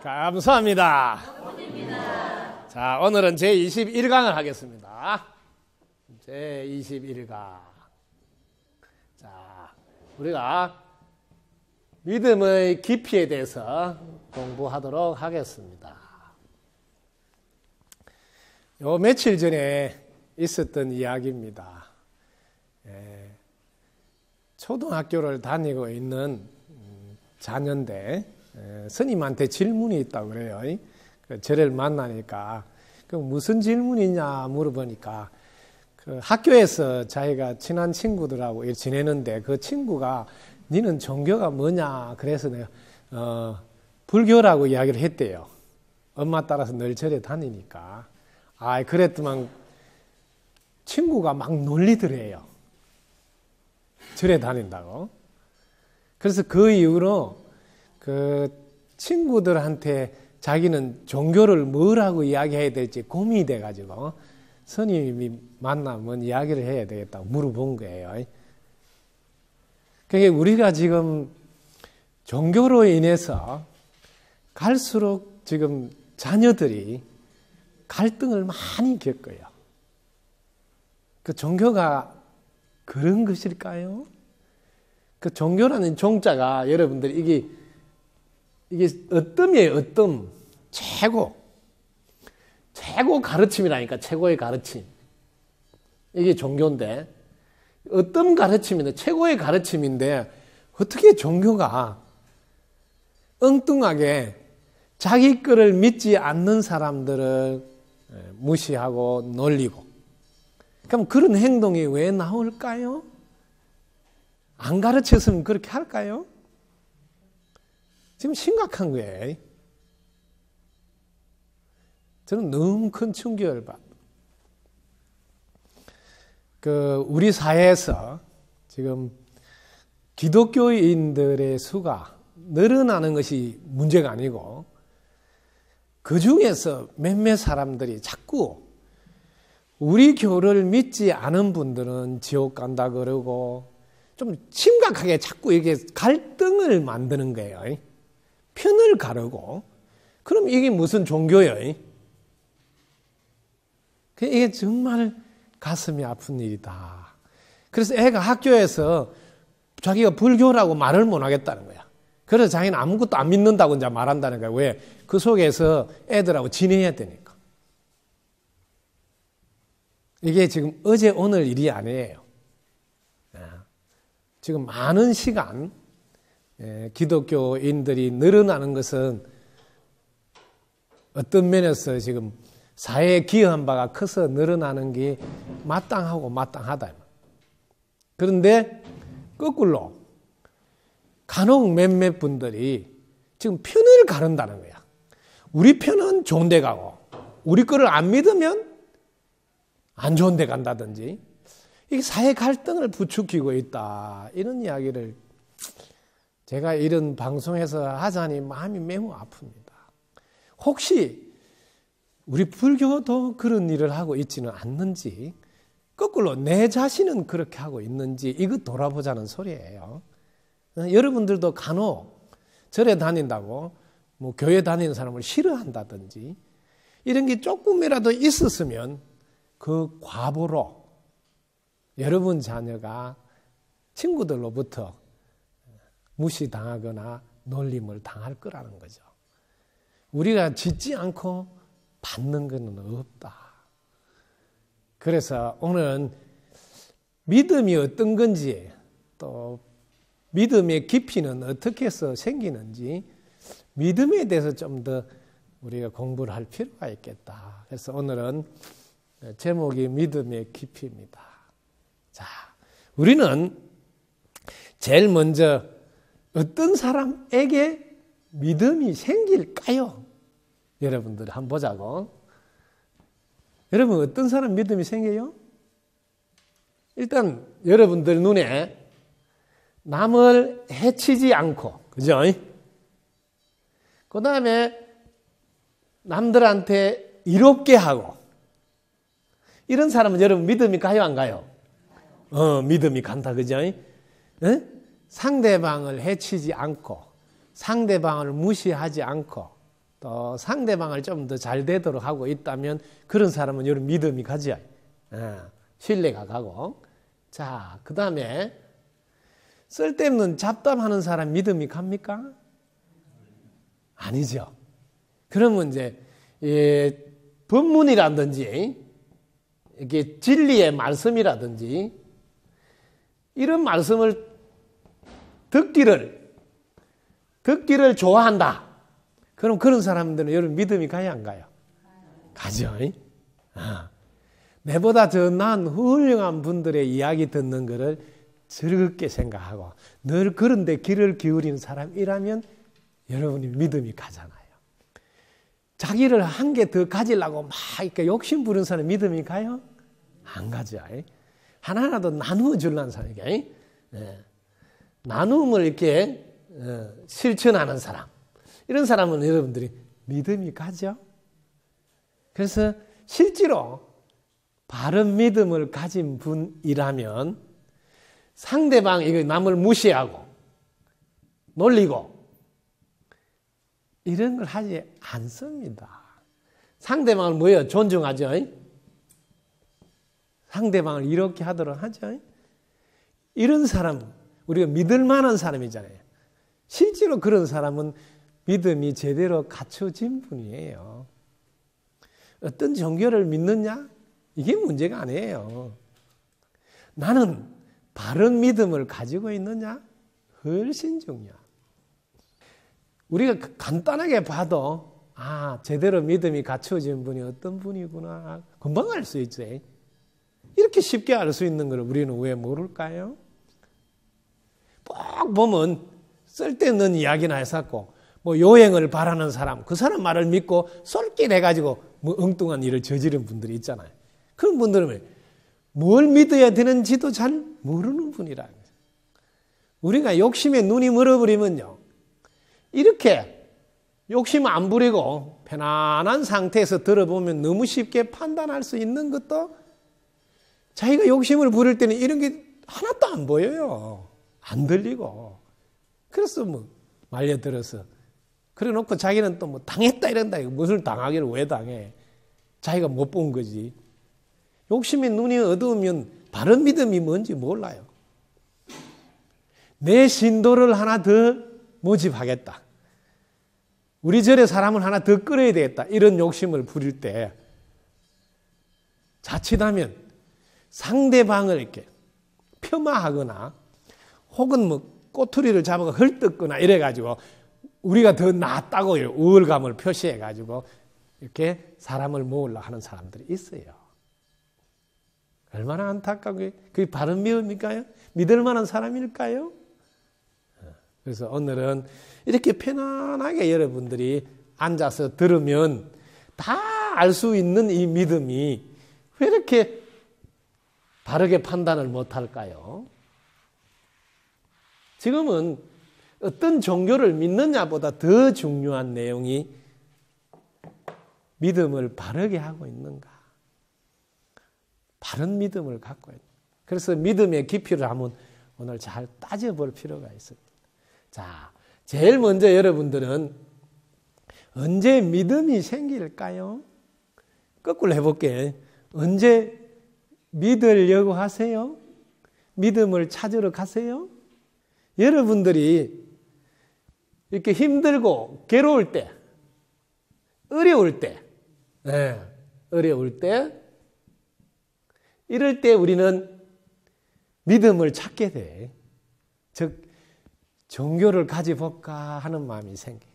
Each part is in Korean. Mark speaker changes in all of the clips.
Speaker 1: 감사합니다. 자, 오늘은 제21강을 하겠습니다. 제21강. 자, 우리가 믿음의 깊이에 대해서 공부하도록 하겠습니다. 요 며칠 전에 있었던 이야기입니다. 초등학교를 다니고 있는 자녀인데 스님한테 질문이 있다고 그래요. 저를 만나니까 무슨 질문이냐 물어보니까 그 학교에서 자기가 친한 친구들하고 지내는데 그 친구가 니는 종교가 뭐냐 그래서 내가 불교라고 이야기를 했대요. 엄마 따라서 늘 절에 다니니까. 그랬더만 친구가 막 놀리더래요. 절에 다닌다고. 그래서 그 이후로 그 친구들한테 자기는 종교를 뭐라고 이야기해야 될지 고민이 돼가지고 스님이 만나면 이야기를 해야 되겠다고 물어본 거예요. 그러니까 우리가 지금 종교로 인해서 갈수록 지금 자녀들이 갈등을 많이 겪어요. 그 종교가 그런 것일까요? 그 종교라는 종자가 여러분들 이게 어뜸이에요. 어뜸. 최고 가르침이라니까. 최고의 가르침. 이게 종교인데 어떤 가르침인데 최고의 가르침인데 어떻게 종교가 엉뚱하게 자기 거를 믿지 않는 사람들을 무시하고 놀리고 그럼 그런 행동이 왜 나올까요? 안 가르쳤으면 그렇게 할까요? 지금 심각한 거예요. 저는 너무 큰 충격을 받아요. 우리 사회에서 지금 기독교인들의 수가 늘어나는 것이 문제가 아니고 그 중에서 몇몇 사람들이 자꾸 우리 교를 믿지 않은 분들은 지옥 간다 그러고 좀 심각하게 자꾸 이게 갈등을 만드는 거예요. 편을 가르고. 그럼 이게 무슨 종교예요? 이게 정말 가슴이 아픈 일이다. 그래서 애가 학교에서 자기가 불교라고 말을 못 하겠다는 거야. 그래서 자기는 아무것도 안 믿는다고 이제 말한다는 거야. 왜? 그 속에서 애들하고 지내야 되니까. 이게 지금 어제 오늘 일이 아니에요. 지금 많은 시간 기독교인들이 늘어나는 것은 어떤 면에서 지금 사회에 기여한 바가 커서 늘어나는 게 마땅하고 마땅하다. 그런데 거꾸로 간혹 몇몇 분들이 지금 편을 가른다는 거야. 우리 편은 좋은 데 가고 우리 거를 안 믿으면 안 좋은 데 간다든지 이게 사회 갈등을 부추기고 있다. 이런 이야기를 제가 이런 방송에서 하자니 마음이 매우 아픕니다. 혹시 우리 불교도 그런 일을 하고 있지는 않는지 거꾸로 내 자신은 그렇게 하고 있는지 이거 돌아보자는 소리예요. 여러분들도 간혹 절에 다닌다고 뭐 교회 다니는 사람을 싫어한다든지 이런 게 조금이라도 있었으면 그 과보로 여러분 자녀가 친구들로부터 무시당하거나 놀림을 당할 거라는 거죠. 우리가 짓지 않고 받는 것은 없다. 그래서 오늘은 믿음이 어떤 건지 또 믿음의 깊이는 어떻게 해서 생기는지 믿음에 대해서 좀 더 우리가 공부를 할 필요가 있겠다. 그래서 오늘은 제목이 믿음의 깊이입니다. 자, 우리는 제일 먼저 어떤 사람에게 믿음이 생길까요? 여러분들 한번 보자고. 여러분 어떤 사람 믿음이 생겨요? 일단 여러분들 눈에 남을 해치지 않고, 그죠? 그 다음에 남들한테 이롭게 하고 이런 사람은 여러분 믿음이 가요 안 가요? 믿음이 간다, 그죠? 상대방을 해치지 않고 상대방을 무시하지 않고 또 또 상대방을 좀 더 잘 되도록 하고 있다면 그런 사람은 여러분 믿음이 가져야 신뢰가 가고. 자, 그 다음에 쓸데없는 잡담하는 사람 믿음이 갑니까? 아니죠. 그러면 이제 법문이라든지 이게 진리의 말씀이라든지 이런 말씀을 듣기를 좋아한다. 그럼 그런 사람들은 여러분 믿음이 가야 안 가요? 가죠. 내보다 더 나은 훌륭한 분들의 이야기 듣는 것을 즐겁게 생각하고 늘 그런 데 귀를 기울이는 사람이라면 여러분이 믿음이 가잖아요. 자기를 한 개 더 가지려고 막 이렇게 욕심 부리는 사람 믿음이 가요? 안 가죠. 하나라도 나누어 주려는 사람이게. 나눔을 이렇게 실천하는 사람. 이런 사람은 여러분들이 믿음이 가죠. 그래서 실제로 바른 믿음을 가진 분이라면 상대방 이거 남을 무시하고 놀리고 이런 걸 하지 않습니다. 상대방을 뭐예요? 존중하죠. 상대방을 이렇게 하도록 하죠. 이런 사람, 우리가 믿을 만한 사람이잖아요. 실제로 그런 사람은 믿음이 제대로 갖춰진 분이에요. 어떤 종교를 믿느냐? 이게 문제가 아니에요. 나는 바른 믿음을 가지고 있느냐? 훨씬 중요해요. 우리가 간단하게 봐도 제대로 믿음이 갖춰진 분이 어떤 분이구나 금방 알 수 있지. 이렇게 쉽게 알 수 있는 걸 우리는 왜 모를까요? 꼭 보면 쓸데없는 이야기나 해서 뭐 요행을 바라는 사람, 그 사람 말을 믿고 쏠깃해가지고 뭐 엉뚱한 일을 저지른 분들이 있잖아요. 그런 분들은 뭘 믿어야 되는지도 잘 모르는 분이라는 거죠. 우리가 욕심에 눈이 멀어버리면요, 이렇게 욕심 안 부리고 편안한 상태에서 들어보면 너무 쉽게 판단할 수 있는 것도 자기가 욕심을 부릴 때는 이런 게 하나도 안 보여요. 안 들리고. 그래서 뭐 말려들어서 그래 놓고 자기는 또 뭐 당했다 이런다. 무엇을 당하기를 왜 당해? 자기가 못 본 거지. 욕심에 눈이 어두우면 바른 믿음이 뭔지 몰라요. 내 신도를 하나 더 모집하겠다. 우리 절에 사람을 하나 더 끌어야 되겠다. 이런 욕심을 부릴 때 자칫하면 상대방을 이렇게 폄하하거나 혹은 뭐 꼬투리를 잡아서 헐뜯거나 이래가지고 우리가 더 낫다고 우월감을 표시해가지고 이렇게 사람을 모으려고 하는 사람들이 있어요. 얼마나 안타깝게 그게 바른 믿음일까요? 믿을 만한 사람일까요? 그래서 오늘은 이렇게 편안하게 여러분들이 앉아서 들으면 다 알 수 있는 이 믿음이 왜 이렇게 바르게 판단을 못할까요? 지금은 어떤 종교를 믿느냐보다 더 중요한 내용이 믿음을 바르게 하고 있는가. 바른 믿음을 갖고 있는. 그래서 믿음의 깊이를 한번 오늘 잘 따져볼 필요가 있습니다. 자, 제일 먼저 여러분들은 언제 믿음이 생길까요? 거꾸로 해볼게. 언제 믿으려고 하세요? 믿음을 찾으러 가세요? 여러분들이 이렇게 힘들고 괴로울 때, 어려울 때, 어려울 때, 이럴 때 우리는 믿음을 찾게 돼. 즉, 종교를 가져볼까 하는 마음이 생겨요.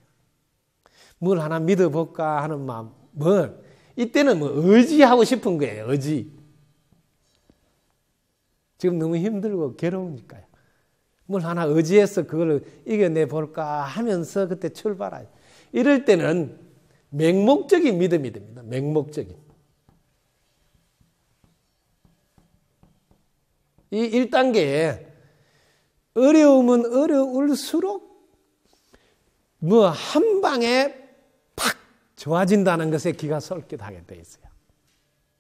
Speaker 1: 뭘 하나 믿어볼까 하는 마음. 이때는 뭐 의지하고 싶은 거예요. 의지. 지금 너무 힘들고 괴로우니까요. 뭘 하나 의지해서 그걸 이겨내볼까 하면서 그때 출발해요. 이럴 때는 맹목적인 믿음이 됩니다. 맹목적인. 이 1단계에 어려우면 어려울수록 뭐 한 방에 팍 좋아진다는 것에 기가 솔깃하게 돼 있어요.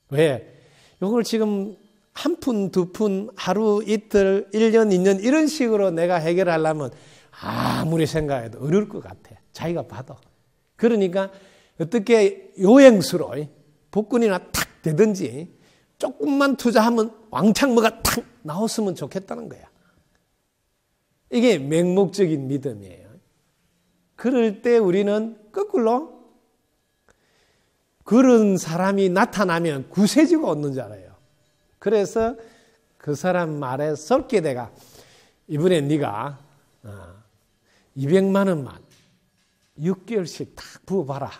Speaker 1: 왜? 이걸 지금 한 푼, 두 푼, 하루, 이틀, 1년, 2년 이런 식으로 내가 해결하려면 아무리 생각해도 어려울 것 같아. 자기가 봐도. 그러니까 어떻게 요행수로 복권이나 탁 되든지 조금만 투자하면 왕창 뭐가 탁 나왔으면 좋겠다는 거야. 이게 맹목적인 믿음이에요. 그럴 때 우리는 거꾸로 그런 사람이 나타나면 구세주가 얻는 줄 알아요. 그래서 그 사람 말에 썩게 내가 이번에 네가 200만 원만 6개월씩 딱 부어봐라.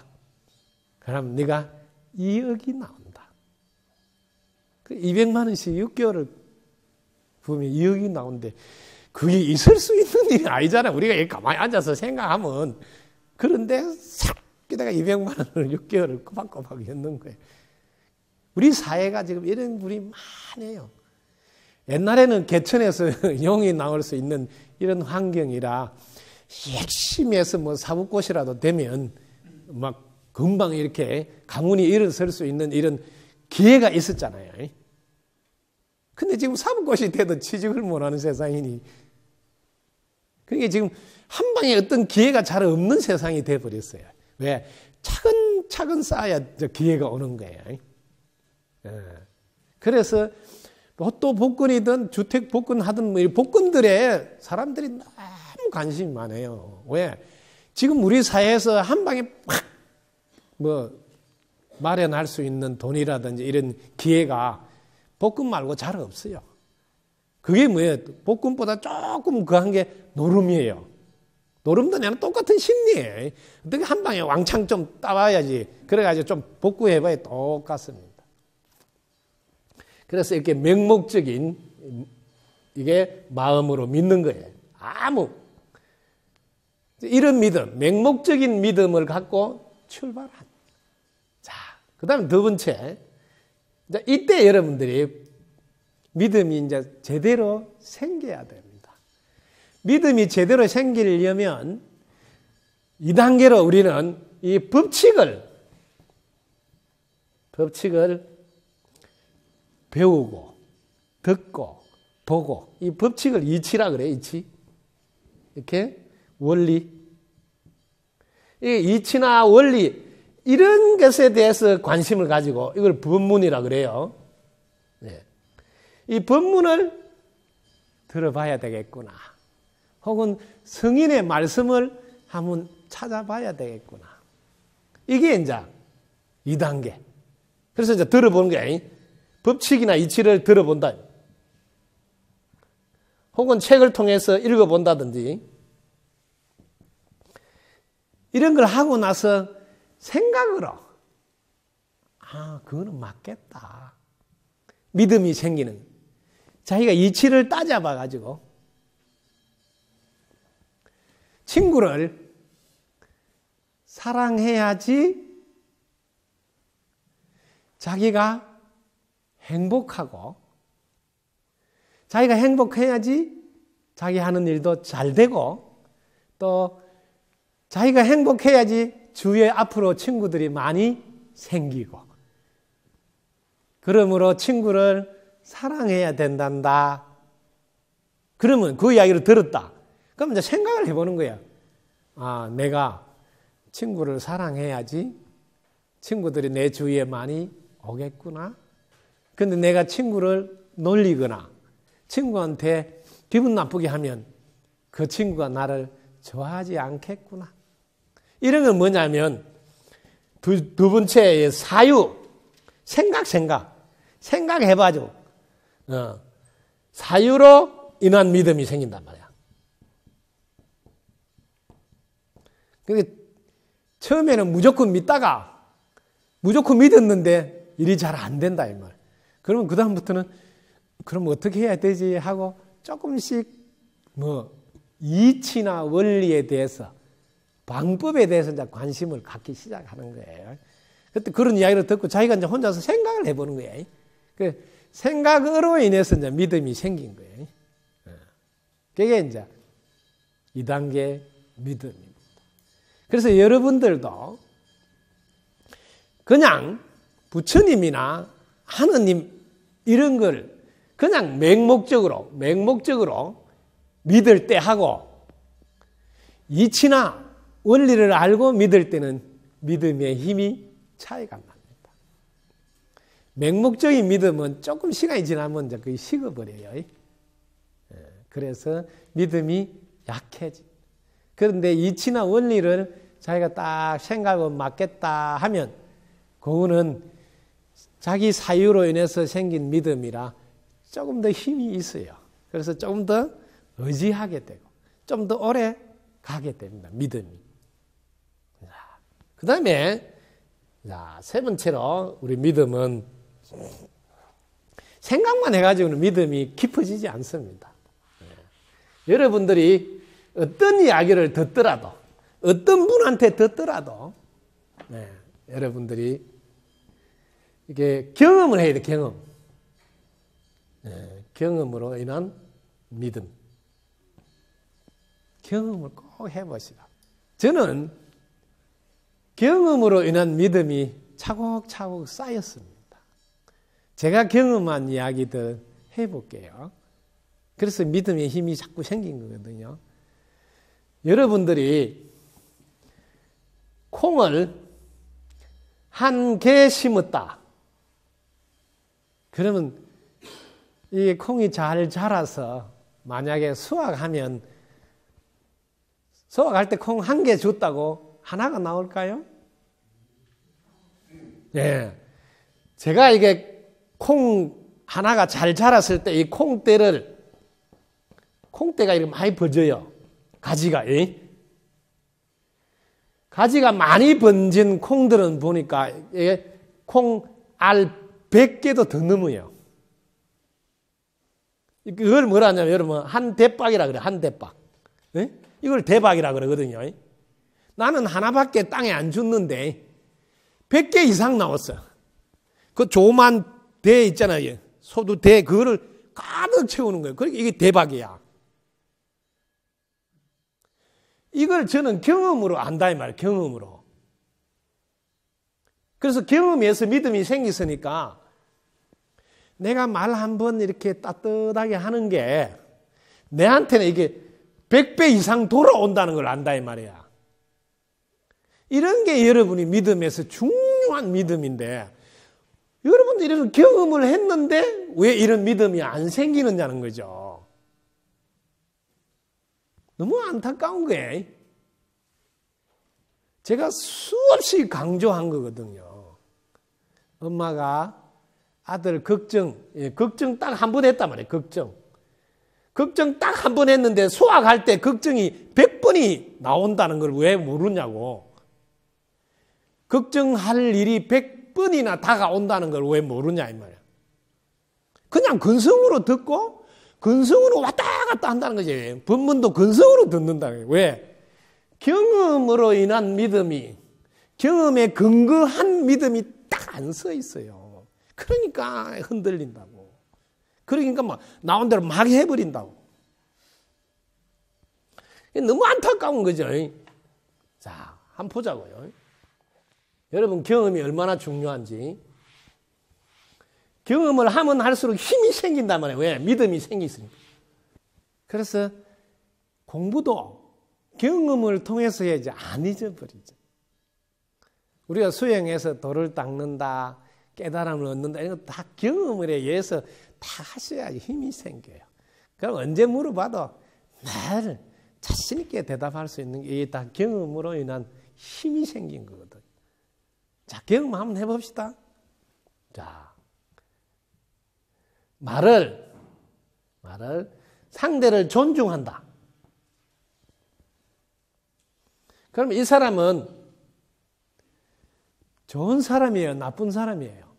Speaker 1: 그럼 네가 2억이 나온다. 200만 원씩 6개월을 부으면 2억이 나오는데 그게 있을 수 있는 일이 아니잖아. 우리가 여기 가만히 앉아서 생각하면. 그런데 싹 내가 200만 원을 6개월을 꼬박꼬박 였는 거예요. 우리 사회가 지금 이런 분이 많아요. 옛날에는 개천에서 용이 나올 수 있는 이런 환경이라 열심히 해서 뭐 사법고시라도 되면 막 금방 이렇게 가문이 일어설 수 있는 이런 기회가 있었잖아요. 근데 지금 사법고시 돼도 취직을 못하는 세상이니 그러니까 지금 한 방에 어떤 기회가 잘 없는 세상이 돼버렸어요. 왜? 차근차근 쌓아야 기회가 오는 거예요. 그래서 로또 복권이든 주택 복권 하든 뭐 복권들에 사람들이 너무 관심이 많아요. 왜? 지금 우리 사회에서 한 방에 팍 뭐 마련할 수 있는 돈이라든지 이런 기회가 복권 말고 잘 없어요. 그게 뭐예요? 복권보다 조금 그한 게 노름이에요. 노름도 그냥 똑같은 심리예요. 어떻게 한 방에 왕창 좀 따와야지. 그래가지고 좀 복구해봐야 똑같습니다. 그래서 이렇게 맹목적인 이게 마음으로 믿는 거예요. 이런 믿음, 맹목적인 믿음을 갖고 출발한. 자, 그 다음에 두 번째. 이때 여러분들이 믿음이 이제 제대로 생겨야 됩니다. 믿음이 제대로 생기려면 2단계로 우리는 이 법칙을 배우고, 듣고, 보고, 이 법칙을 이치라 그래, 이치. 이렇게 원리. 이 이치나 원리, 이런 것에 대해서 관심을 가지고 이걸 법문이라 그래요. 네. 이 법문을 들어봐야 되겠구나. 혹은 성인의 말씀을 한번 찾아봐야 되겠구나. 이게 이제 2단계. 그래서 이제 들어보는 게 법칙이나 이치를 들어본다. 혹은 책을 통해서 읽어본다든지 이런 걸 하고 나서 생각으로 그거는 맞겠다. 믿음이 생기는. 자기가 이치를 따져봐 가지고 친구를 사랑해야지 자기가 행복하고 자기가 행복해야지 자기 하는 일도 잘 되고 또 자기가 행복해야지 주위에 앞으로 친구들이 많이 생기고 그러므로 친구를 사랑해야 된단다. 그러면 그 이야기를 들었다. 그럼 이제 생각을 해보는 거야. 내가 친구를 사랑해야지 친구들이 내 주위에 많이 오겠구나. 근데 내가 친구를 놀리거나 친구한테 기분 나쁘게 하면 그 친구가 나를 좋아하지 않겠구나. 이런 건 뭐냐면 두 번째의 사유, 생각해봐줘. 사유로 인한 믿음이 생긴단 말이야. 근데 처음에는 무조건 믿다가 무조건 믿었는데 일이 잘 안 된다 이 말. 그러면 그 다음부터는 그럼 어떻게 해야 되지 하고 조금씩 이치나 원리에 대해서 방법에 대해서 이제 관심을 갖기 시작하는 거예요. 그때 그런 이야기를 듣고 자기가 이제 혼자서 생각을 해보는 거예요. 그 생각으로 인해서 이제 믿음이 생긴 거예요. 그게 이제 2단계 믿음입니다. 그래서 여러분들도 그냥 부처님이나 하느님 이런 걸 그냥 맹목적으로 믿을 때 하고 이치나 원리를 알고 믿을 때는 믿음의 힘이 차이가 납니다. 맹목적인 믿음은 조금 시간이 지나면 이제 거의 식어버려요. 그래서 믿음이 약해지. 그런데 이치나 원리를 자기가 딱 생각을 맞겠다 하면 그거는 자기 사유로 인해서 생긴 믿음이라 조금 더 힘이 있어요. 그래서 조금 더 의지하게 되고 좀 더 오래 가게 됩니다. 믿음이. 그 다음에 세 번째로 우리 믿음은 생각만 해가지고는 믿음이 깊어지지 않습니다. 여러분들이 어떤 이야기를 듣더라도 어떤 분한테 듣더라도 여러분들이 이게 경험을 해야 돼. 경험으로 인한 믿음. 경험을 꼭 해보시라. 저는 경험으로 인한 믿음이 차곡차곡 쌓였습니다. 제가 경험한 이야기들 해볼게요. 그래서 믿음의 힘이 자꾸 생긴 거거든요. 여러분들이 콩을 한 개 심었다. 그러면 이 콩이 잘 자라서 만약에 수확할 때 콩 한 개 줬다고 하나가 나올까요? 네. 제가 이게 콩 하나가 잘 자랐을 때 이 콩대가 이렇게 많이 번져요. 가지가. 가지가 많이 번진 콩들은 보니까 콩 알 100개도 더 넘어요. 그걸 뭐라 하냐면 여러분 한 대박이라 그래. 한 대박. 이걸 대박이라 그러거든요. 나는 하나밖에 땅에 안 줬는데 100개 이상 나왔어. 그 조그만 대 있잖아요. 소두 대 그거를 가득 채우는 거예요. 그러니까 이게 대박이야. 이걸 저는 경험으로 안다 이 말이에요. 경험으로. 그래서 경험에서 믿음이 생겼으니까 내가 말 한번 이렇게 따뜻하게 하는 게 내한테는 이게 100배 이상 돌아온다는 걸 안다 이 말이야. 이런 게 여러분이 믿음에서 중요한 믿음인데 여러분들 이런 경험을 했는데 왜 이런 믿음이 안 생기느냐는 거죠. 너무 안타까운 거예요. 제가 수없이 강조한 거거든요. 엄마가 아들 걱정 딱 한 번 했단 말이에요. 걱정 딱 한 번 했는데 수학할 때 걱정이 100번이 나온다는 걸 왜 모르냐고. 걱정할 일이 100번이나 다가온다는 걸 왜 모르냐 이 말이야. 그냥 근성으로 듣고 근성으로 왔다 갔다 한다는 거지. 본문도 근성으로 듣는다는 거예요. 왜? 경험으로 인한 믿음이 경험에 근거한 믿음이 딱 안 서 있어요. 그러니까 흔들린다고. 그러니까 막 나온 대로 막 해버린다고. 너무 안타까운 거죠. 자, 한번 보자고요. 여러분 경험이 얼마나 중요한지. 경험을 하면 할수록 힘이 생긴단 말이에요. 왜? 믿음이 생기으니까. 그래서 공부도 경험을 통해서 해야지 안 잊어버리죠. 우리가 수행해서 돌을 닦는다, 깨달음을 얻는다 이런 거 다 경험을 의해서 다 하셔야지 힘이 생겨요. 그럼 언제 물어봐도 늘 자신 있게 대답할 수 있는 게 이게 다 경험으로 인한 힘이 생긴 거거든. 자, 경험 한번 해봅시다. 자, 말을 상대를 존중한다. 그럼 이 사람은 좋은 사람이에요? 나쁜 사람이에요?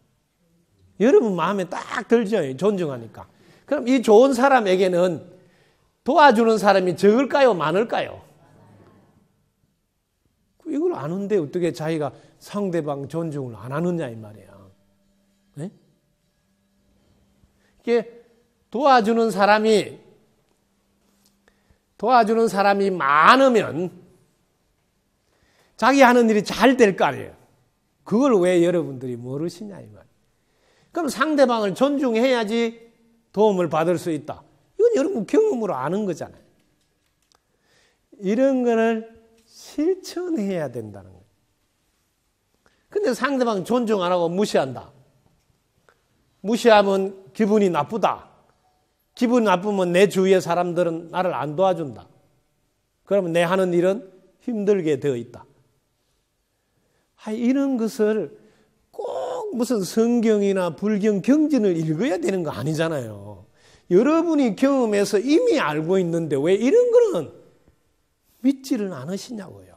Speaker 1: 여러분 마음에 딱 들죠? 존중하니까. 그럼 이 좋은 사람에게는 도와주는 사람이 적을까요? 많을까요? 이걸 아는데 어떻게 자기가 상대방 존중을 안 하느냐 이 말이야. 네? 이게 도와주는 사람이 많으면 자기 하는 일이 잘 될 거 아니에요. 그걸 왜 여러분들이 모르시냐 이 말이에요. 그럼 상대방을 존중해야지 도움을 받을 수 있다. 이건 여러분 경험으로 아는 거잖아요. 이런 거를 실천해야 된다는 거예요. 근데 상대방 존중 안 하고 무시한다. 무시하면 기분이 나쁘다. 기분이 나쁘면 내 주위의 사람들은 나를 안 도와준다. 그러면 내 하는 일은 힘들게 되어 있다. 이런 것을 꼭 무슨 성경이나 불경 경전을 읽어야 되는 거 아니잖아요. 여러분이 경험해서 이미 알고 있는데 왜 이런 거는 믿지를 않으시냐고요.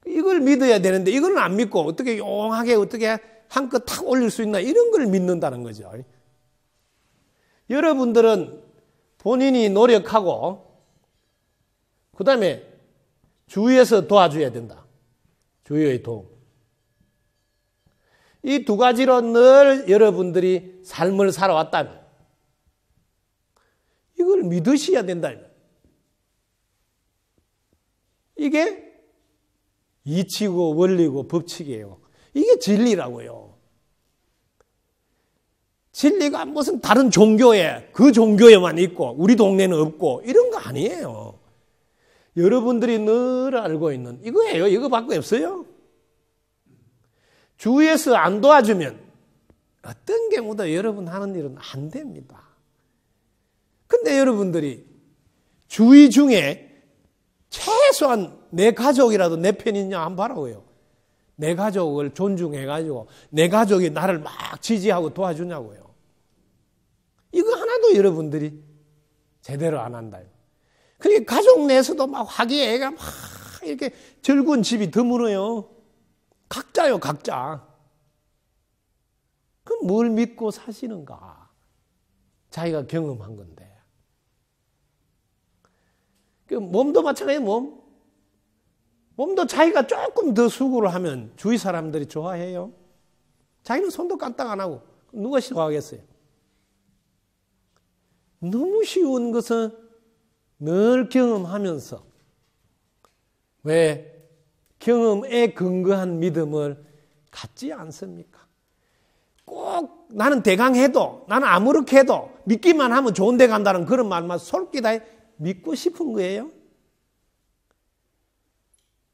Speaker 1: 이걸 믿어야 되는데 이걸 안 믿고 어떻게 용하게 어떻게 한껏 탁 올릴 수 있나 이런 걸 믿는다는 거죠. 여러분들은 본인이 노력하고 그 다음에 주위에서 도와줘야 된다. 주위의 도움. 이 두 가지로 늘 여러분들이 삶을 살아왔다면 이걸 믿으셔야 된다. 이게 이치고 원리고 법칙이에요. 이게 진리라고요. 진리가 무슨 다른 종교에 그 종교에만 있고 우리 동네는 없고 이런 거 아니에요. 여러분들이 늘 알고 있는 이거예요. 이거밖에 없어요. 주위에서 안 도와주면 어떤 경우도 여러분 하는 일은 안 됩니다. 근데 여러분들이 주위 중에 최소한 내 가족이라도 내 편이냐 한번 봐라고요. 내 가족을 존중해가지고 내 가족이 나를 막 지지하고 도와주냐고요. 이거 하나도 여러분들이 제대로 안 한다. 그러니까 가족 내에서도 막 화기애애가 막 이렇게 즐거운 집이 드물어요. 각자요, 각자. 그럼 뭘 믿고 사시는가? 자기가 경험한 건데. 몸도 마찬가지예요, 몸도 자기가 조금 더 수고를 하면 주위 사람들이 좋아해요. 자기는 손도 까딱 안 하고 누가 좋아하겠어요? 너무 쉬운 것은 늘 경험하면서 왜 경험에 근거한 믿음을 갖지 않습니까? 꼭 나는 대강해도 나는 아무렇게 해도 믿기만 하면 좋은 데 간다는 그런 말만 솔깃하게 믿고 싶은 거예요.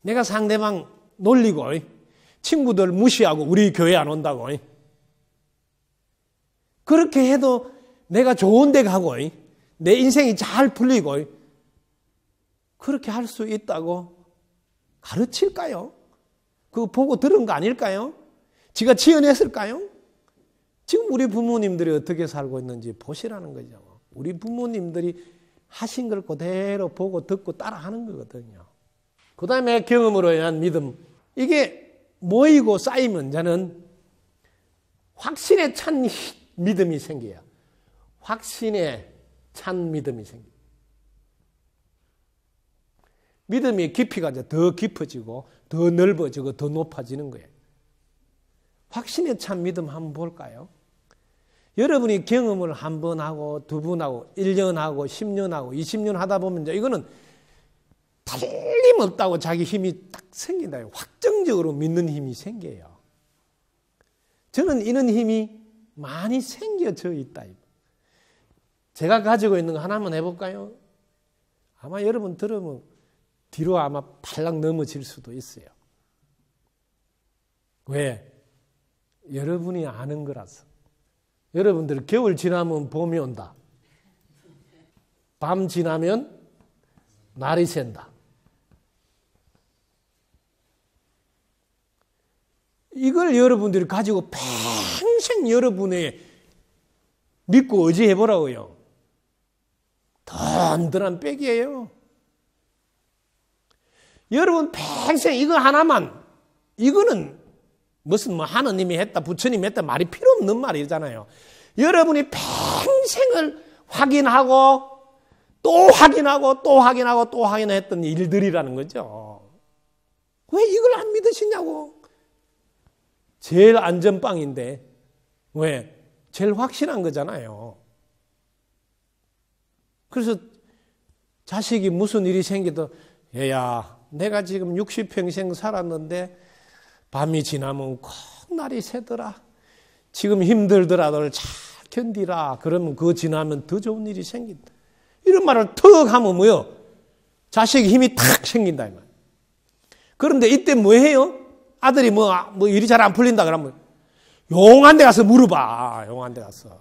Speaker 1: 내가 상대방 놀리고 친구들 무시하고 우리 교회 안 온다고 그렇게 해도 내가 좋은 데 가고 내 인생이 잘 풀리고 그렇게 할 수 있다고 가르칠까요? 그거 보고 들은 거 아닐까요? 지가 지어냈을까요? 지금 우리 부모님들이 어떻게 살고 있는지 보시라는 거죠. 우리 부모님들이 하신 걸 그대로 보고 듣고 따라하는 거거든요. 그 다음에 경험으로 인한 믿음. 이게 모이고 쌓이면 저는 확신에 찬 믿음이 생겨요. 확신에 찬 믿음이 생겨요. 믿음의 깊이가 이제 더 깊어지고 더 넓어지고 더 높아지는 거예요. 확신에 찬 믿음 한번 볼까요? 여러분이 경험을 한 번 하고 두 번 하고 1년 하고 10년 하고 20년 하다 보면 이제 이거는 틀림없다고 자기 힘이 딱 생긴다. 확정적으로 믿는 힘이 생겨요. 저는 이런 힘이 많이 생겨져 있다. 제가 가지고 있는 거 하나만 해볼까요? 아마 여러분 들으면 뒤로 아마 발락 넘어질 수도 있어요. 왜? 여러분이 아는 거라서. 여러분들 겨울 지나면 봄이 온다. 밤 지나면 날이 샌다. 이걸 여러분들이 가지고 평생 여러분의 믿고 의지해보라고요. 든든한 백이에요. 여러분 평생 이거 하나만, 이거는 무슨 하느님이 했다, 부처님이 했다 말이 필요 없는 말이잖아요. 여러분이 평생을 확인하고 또 확인하고 또 확인하고 또 확인했던 일들이라는 거죠. 왜 이걸 안 믿으시냐고. 제일 안전빵인데 왜? 제일 확실한 거잖아요. 그래서 자식이 무슨 일이 생겨도 얘야 내가 지금 60평생 살았는데 밤이 지나면 꼭 날이 새더라. 지금 힘들더라도 잘 견디라. 그러면 그거 지나면 더 좋은 일이 생긴다. 이런 말을 턱 하면 뭐요? 자식이 힘이 탁 생긴다. 이 말. 그런데 이때 뭐 해요? 아들이 뭐 일이 잘 안 풀린다 그러면 용한 데 가서 물어봐. 용한 데 가서.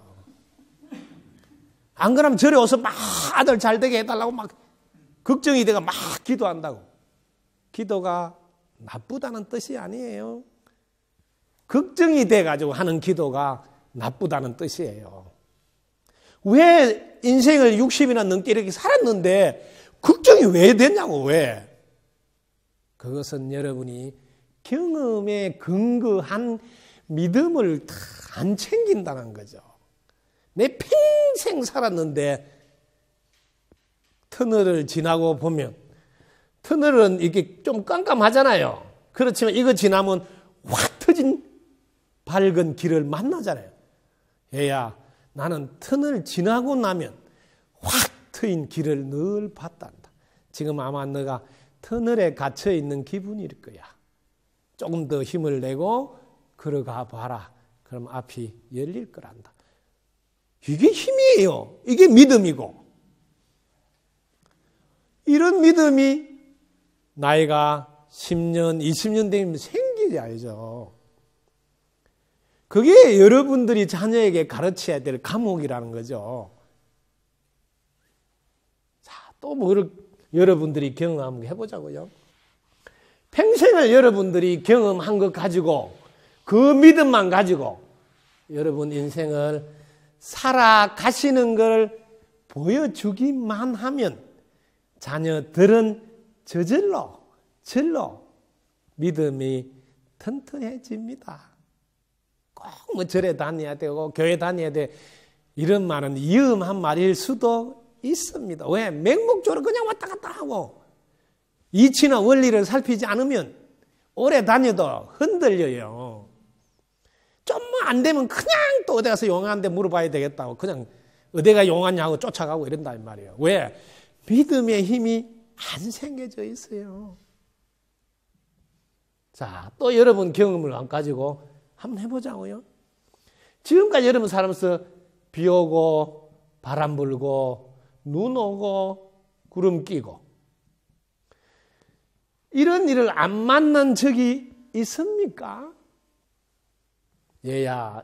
Speaker 1: 안 그러면 절에 와서 막 아들 잘 되게 해달라고 막 걱정이 돼가 막 기도한다고. 기도가 나쁘다는 뜻이 아니에요. 걱정이 돼가지고 하는 기도가 나쁘다는 뜻이에요. 왜 인생을 60이나 넘게 이렇게 살았는데 걱정이 왜 됐냐고, 왜? 그것은 여러분이 경험에 근거한 믿음을 다 안 챙긴다는 거죠. 내 평생 살았는데 터널을 지나고 보면 터널은 이렇게 좀 깜깜하잖아요. 그렇지만 이거 지나면 확 터진 밝은 길을 만나잖아요. 얘야, 나는 터널 지나고 나면 확 트인 길을 늘 봤단다. 지금 아마 너가 터널에 갇혀 있는 기분일 거야. 조금 더 힘을 내고 걸어가 봐라. 그럼 앞이 열릴 거란다. 이게 힘이에요. 이게 믿음이고. 이런 믿음이 나이가 10년, 20년 되면 생기야죠. 그게 여러분들이 자녀에게 가르쳐야 될 과목이라는 거죠. 자, 또 뭐를 여러분들이 경험 한번 해보자고요. 평생을 여러분들이 경험한 것 가지고 그 믿음만 가지고 여러분 인생을 살아가시는 걸 보여주기만 하면 자녀들은 저절로 믿음이 튼튼해집니다. 꼭 뭐 절에 다녀야 되고 교회 다녀야 돼 이런 말은 위험한 말일 수도 있습니다. 왜? 맹목적으로 그냥 왔다 갔다 하고 이치나 원리를 살피지 않으면 오래 다녀도 흔들려요. 좀만 안 되면 그냥 또 어디 가서 용한데 물어봐야 되겠다고 그냥 어디가 용하냐고 쫓아가고 이런단 말이에요. 왜? 믿음의 힘이 안 생겨져 있어요. 자, 또 여러분 경험을 안 가지고 한번 해보자고요. 지금까지 여러분 살면서 비 오고 바람 불고 눈 오고 구름 끼고 이런 일을 안 만난 적이 있습니까? 얘야,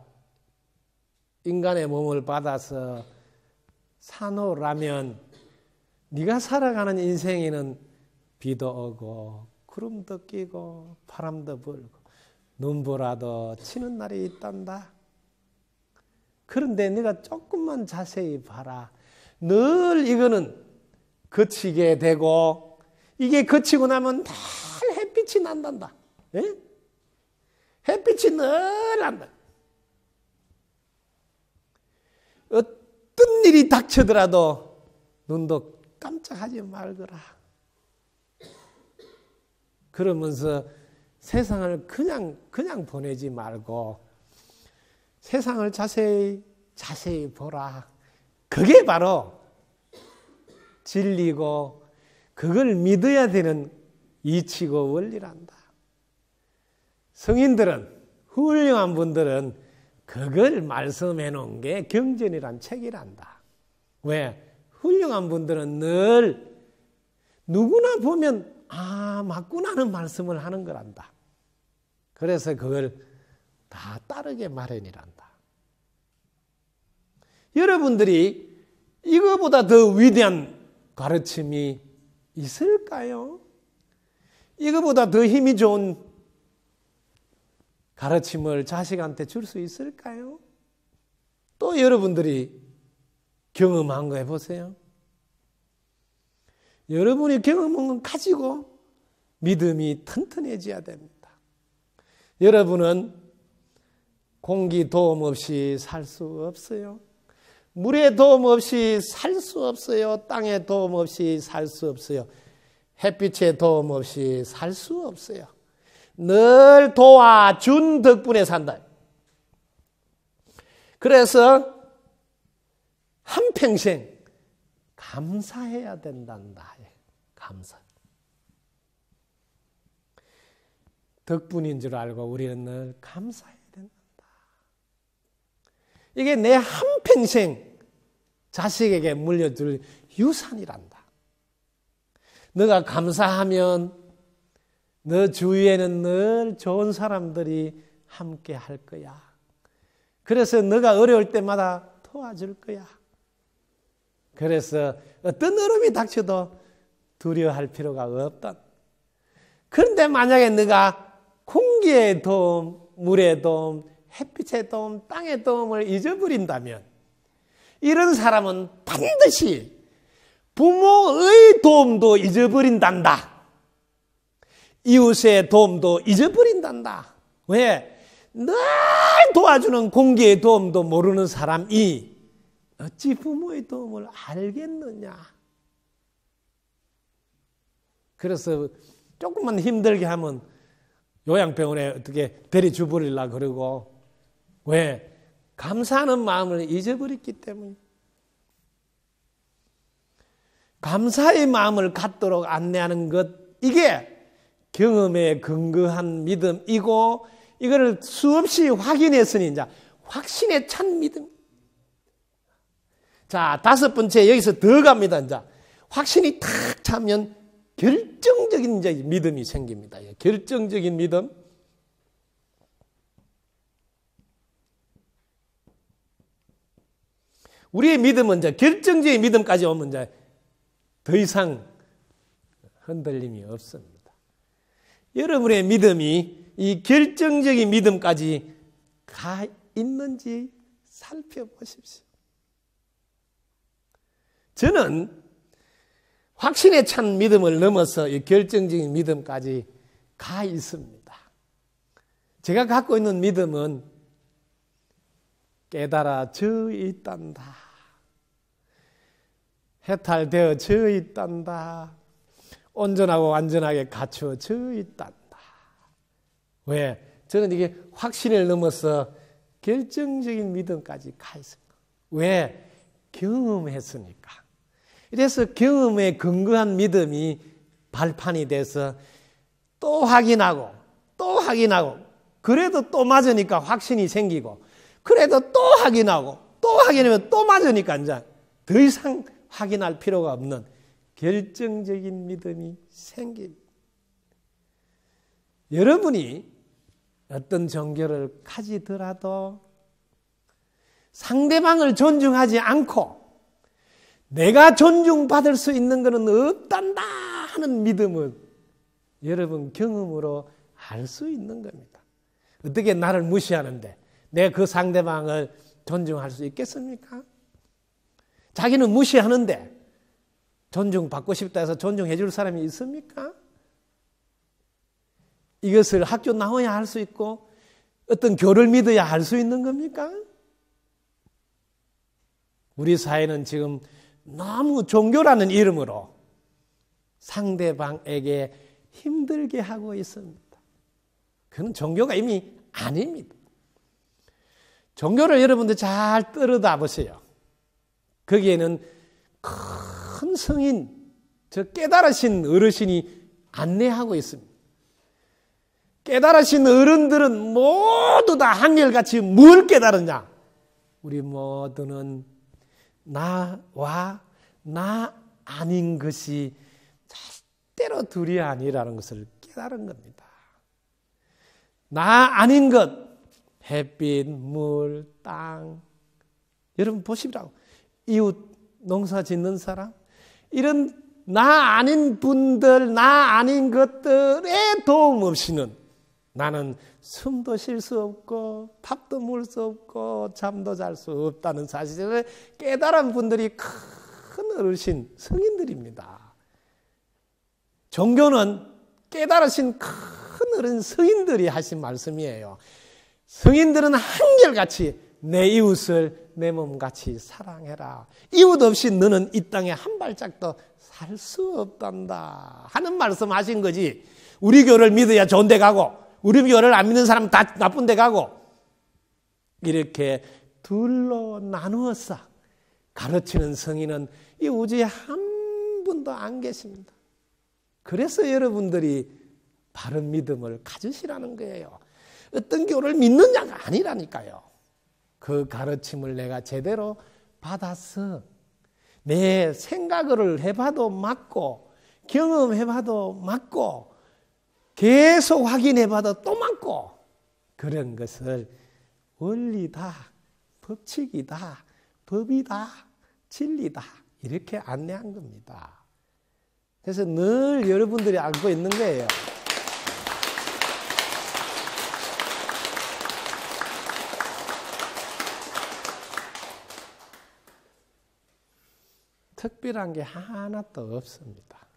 Speaker 1: 인간의 몸을 받아서 사놓으라면 네가 살아가는 인생에는 비도 오고 구름도 끼고 바람도 불고 눈보라도 치는 날이 있단다. 그런데 네가 조금만 자세히 봐라. 늘 이거는 거치게 되고 이게 거치고 나면 늘 햇빛이 난단다. 예? 햇빛이 늘 난다. 어떤 일이 닥쳐더라도 눈도 깜짝하지 말거라. 그러면서 세상을 그냥 보내지 말고 세상을 자세히 보라. 그게 바로 진리고 그걸 믿어야 되는 이치고 원리란다. 성인들은 훌륭한 분들은 그걸 말씀해 놓은 게 경전이란 책이란다. 왜? 훌륭한 분들은 늘 누구나 보면 맞구나 하는 말씀을 하는 거란다. 그래서 그걸 다 따르게 마련이란다. 여러분들이 이거보다 더 위대한 가르침이 있을까요? 이거보다 더 힘이 좋은 가르침을 자식한테 줄 수 있을까요? 또 여러분들이 경험한 거 해보세요. 여러분이 경험한 건 가지고 믿음이 튼튼해져야 됩니다. 여러분은 공기 도움 없이 살 수 없어요. 물에 도움 없이 살 수 없어요. 땅에 도움 없이 살 수 없어요. 햇빛에 도움 없이 살 수 없어요. 늘 도와준 덕분에 산다. 그래서 한평생 감사해야 된단다. 감사. 덕분인 줄 알고 우리는 늘 감사해야 된단다. 이게 내 한평생 자식에게 물려줄 유산이란다. 너가 감사하면 너 주위에는 늘 좋은 사람들이 함께 할 거야. 그래서 너가 어려울 때마다 도와줄 거야. 그래서 어떤 어려움이 닥쳐도 두려워할 필요가 없다. 그런데 만약에 너가 공기의 도움, 물의 도움, 햇빛의 도움, 땅의 도움을 잊어버린다면 이런 사람은 반드시 부모의 도움도 잊어버린단다. 이웃의 도움도 잊어버린단다. 왜? 늘 도와주는 공기의 도움도 모르는 사람이 어찌 부모의 도움을 알겠느냐. 그래서 조금만 힘들게 하면 요양병원에 어떻게 데려주버리려고 그러고, 왜? 감사하는 마음을 잊어버렸기 때문에. 감사의 마음을 갖도록 안내하는 것, 이게 경험에 근거한 믿음이고, 이거를 수없이 확인했으니 이제 확신에 찬 믿음. 자, 5번째 여기서 더 갑니다. 이제 확신이 탁 차면 결정적인 이제 믿음이 생깁니다. 결정적인 믿음. 우리의 믿음은 이제 결정적인 믿음까지 오면 이제 더 이상 흔들림이 없습니다. 여러분의 믿음이 이 결정적인 믿음까지 가 있는지 살펴보십시오. 저는 확신에 찬 믿음을 넘어서 이 결정적인 믿음까지 가 있습니다. 제가 갖고 있는 믿음은 깨달아져 있단다. 해탈되어져 있단다. 온전하고 완전하게 갖추어져 있단다. 왜? 저는 이게 확신을 넘어서 결정적인 믿음까지 가 있습니다. 왜? 경험했으니까. 이래서 경험에 근거한 믿음이 발판이 돼서 또 확인하고 또 확인하고, 그래도 또 맞으니까 확신이 생기고, 그래도 또 확인하고 또 확인하면 또 맞으니까 이제 더 이상 확인할 필요가 없는 결정적인 믿음이 생깁니다. 여러분이 어떤 종교를 가지더라도 상대방을 존중하지 않고 내가 존중받을 수 있는 것은 없단다 하는 믿음은 여러분 경험으로 알 수 있는 겁니다. 어떻게 나를 무시하는데 내가 그 상대방을 존중할 수 있겠습니까? 자기는 무시하는데 존중받고 싶다 해서 존중해 줄 사람이 있습니까? 이것을 학교 나와야 할 수 있고 어떤 교를 믿어야 할 수 있는 겁니까? 우리 사회는 지금 너무 종교라는 이름으로 상대방에게 힘들게 하고 있습니다. 그건 종교가 이미 아닙니다. 종교를 여러분들 잘 떨어다 보세요. 거기에는 큰 성인, 저 깨달으신 어르신이 안내하고 있습니다. 깨달으신 어른들은 모두 다 한결같이 뭘 깨달았냐? 우리 모두는 나와 나 아닌 것이 절대로 둘이 아니라는 것을 깨달은 겁니다. 나 아닌 것, 햇빛, 물, 땅. 여러분 보시라고. 이웃 농사 짓는 사람, 이런 나 아닌 분들, 나 아닌 것들의 도움 없이는 나는 숨도 쉴 수 없고 밥도 먹을 수 없고 잠도 잘 수 없다는 사실을 깨달은 분들이 큰 어르신, 성인들입니다. 종교는 깨달으신 큰 어른 성인들이 하신 말씀이에요. 성인들은 한결같이 내 이웃을 내 몸같이 사랑해라. 이웃 없이 너는 이 땅에 한 발짝도 살 수 없단다 하는 말씀하신 거지. 우리 교를 믿어야 좋은 데 가고 우리 교를 안 믿는 사람은 다 나쁜 데 가고, 이렇게 둘로 나누어서 가르치는 성인은 이 우주에 한 분도 안 계십니다. 그래서 여러분들이 바른 믿음을 가지시라는 거예요. 어떤 교를 믿느냐가 아니라니까요. 그 가르침을 내가 제대로 받아서 내 생각을 해봐도 맞고 경험해봐도 맞고 계속 확인해봐도 또 맞고, 그런 것을 원리다, 법칙이다, 법이다, 진리다 이렇게 안내한 겁니다. 그래서 늘 여러분들이 알고 있는 거예요. 특별한 게 하나도 없습니다.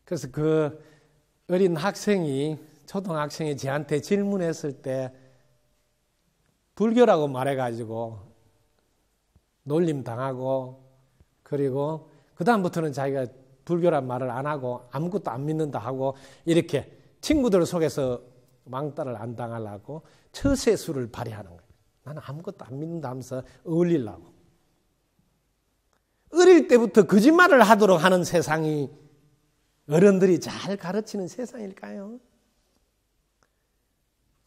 Speaker 1: 그래서 그 어린 학생이, 초등학생이 저한테 질문했을 때 불교라고 말해가지고 놀림 당하고, 그리고 그 다음부터는 자기가 불교란 말을 안 하고 아무것도 안 믿는다 하고, 이렇게 친구들 속에서 왕따를 안 당하려고 처세술을 발휘하는 거예요. 나는 아무것도 안 믿는다 하면서 어울리려고. 어릴 때부터 거짓말을 하도록 하는 세상이 어른들이 잘 가르치는 세상일까요?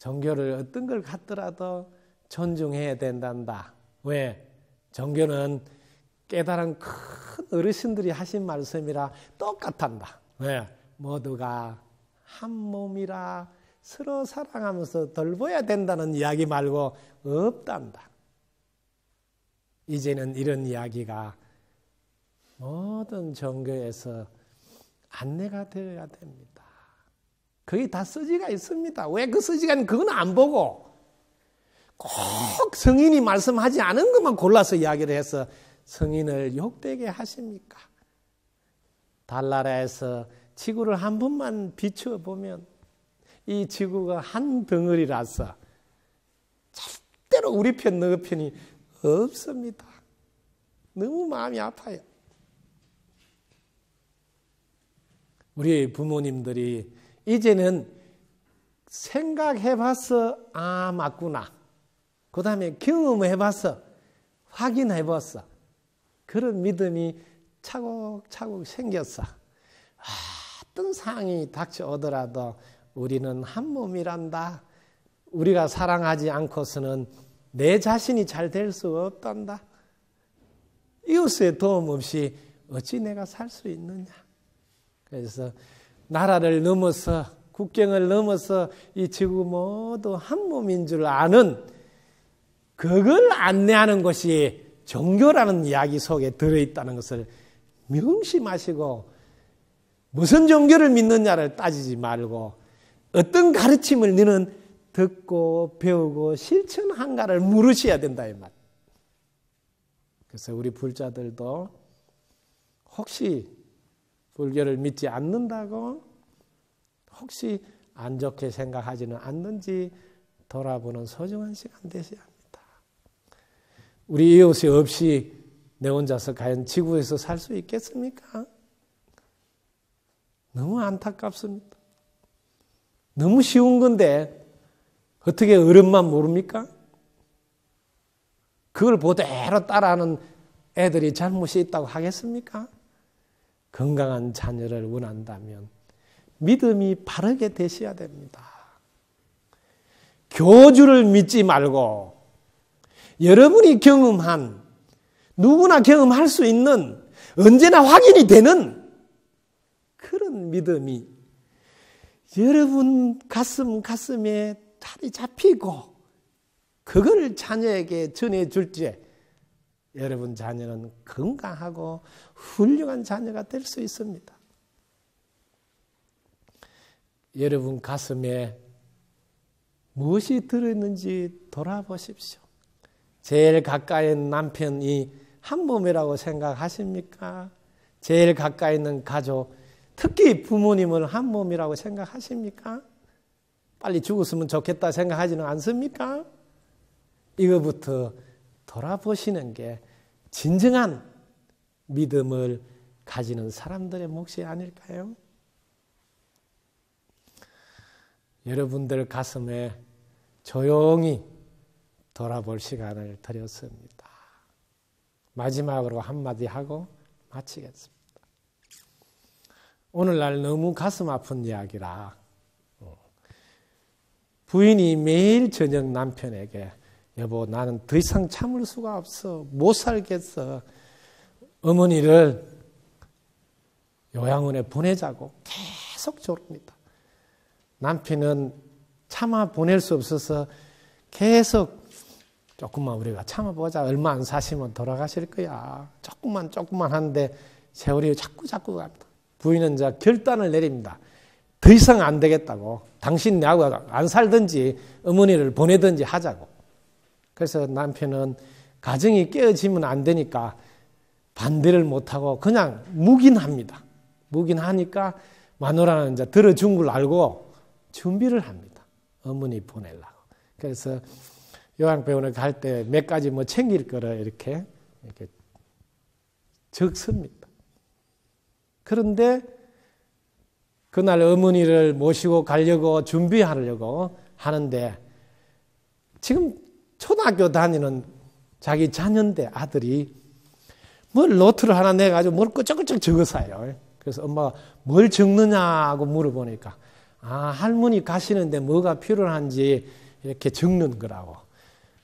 Speaker 1: 종교를 어떤 걸 갖더라도 존중해야 된단다. 왜? 종교는 깨달은 큰 어르신들이 하신 말씀이라 똑같단다. 왜? 모두가 한 몸이라 서로 사랑하면서 돌봐야 된다는 이야기 말고 없단다. 이제는 이런 이야기가 모든 종교에서 안내가 되어야 됩니다. 거기 다 서지가 있습니다. 왜 그 서지가 그건 안 보고 꼭 성인이 말씀하지 않은 것만 골라서 이야기를 해서 성인을 욕되게 하십니까? 달나라에서 지구를 한 번만 비추어보면 이 지구가 한 덩어리라서 절대로 우리 편 너 편이 없습니다. 너무 마음이 아파요. 우리 부모님들이 이제는 생각해봐서 아 맞구나, 그 다음에 경험해봐서 확인해봤어, 그런 믿음이 차곡차곡 생겼어. 어떤 상황이 닥쳐오더라도 우리는 한 몸이란다. 우리가 사랑하지 않고서는 내 자신이 잘 될 수 없단다. 이웃의 도움 없이 어찌 내가 살 수 있느냐. 그래서 나라를 넘어서, 국경을 넘어서 이 지구 모두 한 몸인 줄 아는, 그걸 안내하는 것이 종교라는 이야기 속에 들어있다는 것을 명심하시고, 무슨 종교를 믿느냐를 따지지 말고 어떤 가르침을 너는 듣고 배우고 실천한가를 물으셔야 된다 이 말. 그래서 우리 불자들도 혹시 불교를 믿지 않는다고 혹시 안 좋게 생각하지는 않는지 돌아보는 소중한 시간 되셔야 합니다. 우리 이웃이 없이 내 혼자서 과연 지구에서 살 수 있겠습니까? 너무 안타깝습니다. 너무 쉬운 건데 어떻게 어른만 모릅니까? 그걸 그대로 따라하는 애들이 잘못이 있다고 하겠습니까? 건강한 자녀를 원한다면 믿음이 바르게 되셔야 됩니다. 교주를 믿지 말고 여러분이 경험한, 누구나 경험할 수 있는, 언제나 확인이 되는 그런 믿음이 여러분 가슴에 자리 잡히고 그걸 자녀에게 전해줄 때 여러분 자녀는 건강하고 훌륭한 자녀가 될 수 있습니다. 여러분 가슴에 무엇이 들어있는지 돌아보십시오. 제일 가까이 있는 남편이 한 몸이라고 생각하십니까? 제일 가까이 있는 가족, 특히 부모님을 한 몸이라고 생각하십니까? 빨리 죽었으면 좋겠다 생각하지는 않습니까? 이거부터 돌아보시는 게 진정한 믿음을 가지는 사람들의 몫이 아닐까요? 여러분들 가슴에 조용히 돌아볼 시간을 드렸습니다. 마지막으로 한마디 하고 마치겠습니다. 오늘날 너무 가슴 아픈 이야기라 부인이 매일 저녁 남편에게 여보 나는 더 이상 참을 수가 없어, 못 살겠어, 어머니를 요양원에 보내자고 계속 조릅니다. 남편은 참아 보낼 수 없어서 계속 조금만 우리가 참아보자. 얼마 안 사시면 돌아가실 거야. 조금만 하는데 세월이 자꾸 갑니다. 부인은 이제 결단을 내립니다. 더 이상 안 되겠다고. 당신 내하고 안 살든지 어머니를 보내든지 하자고. 그래서 남편은 가정이 깨어지면 안 되니까 반대를 못하고 그냥 묵인합니다. 묵인하니까 마누라는 이제 들어준 걸 알고 준비를 합니다. 어머니 보내려고. 그래서 요양병원에 갈 때 몇 가지 뭐 챙길 거를 이렇게 적습니다. 그런데 그날 어머니를 모시고 가려고 준비하려고 하는데 지금 초등학교 다니는 자기 자녀인데 아들이 뭘 노트를 하나 내가지고 뭘 끄적끄적 적었어요. 그래서 엄마가 뭘 적느냐고 물어보니까 할머니 가시는데 뭐가 필요한지 이렇게 적는 거라고.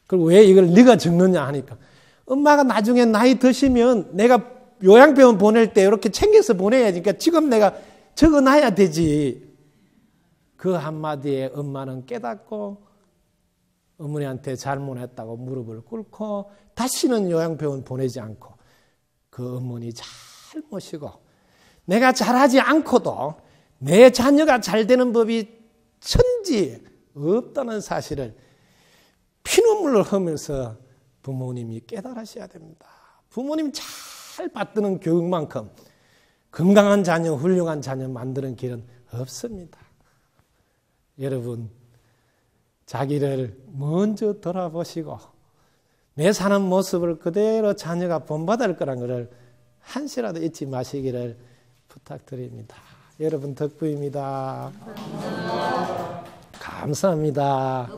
Speaker 1: 그리고 왜 이걸 네가 적느냐 하니까 엄마가 나중에 나이 드시면 내가 요양병원 보낼 때 이렇게 챙겨서 보내야지. 그러니까 지금 내가 적어놔야 되지. 그 한마디에 엄마는 깨닫고 어머니한테 잘못했다고 무릎을 꿇고 다시는 요양병원 보내지 않고 그 어머니 잘 모시고 내가 잘하지 않고도 내 자녀가 잘 되는 법이 천지 없다는 사실을 피눈물을 흘리면서 부모님이 깨달으셔야 됩니다. 부모님 잘 받드는 교육만큼 건강한 자녀, 훌륭한 자녀 만드는 길은 없습니다. 여러분, 자기를 먼저 돌아보시고 내 사는 모습을 그대로 자녀가 본받을 거란 것을 한시라도 잊지 마시기를 부탁드립니다. 여러분 덕분입니다. 감사합니다.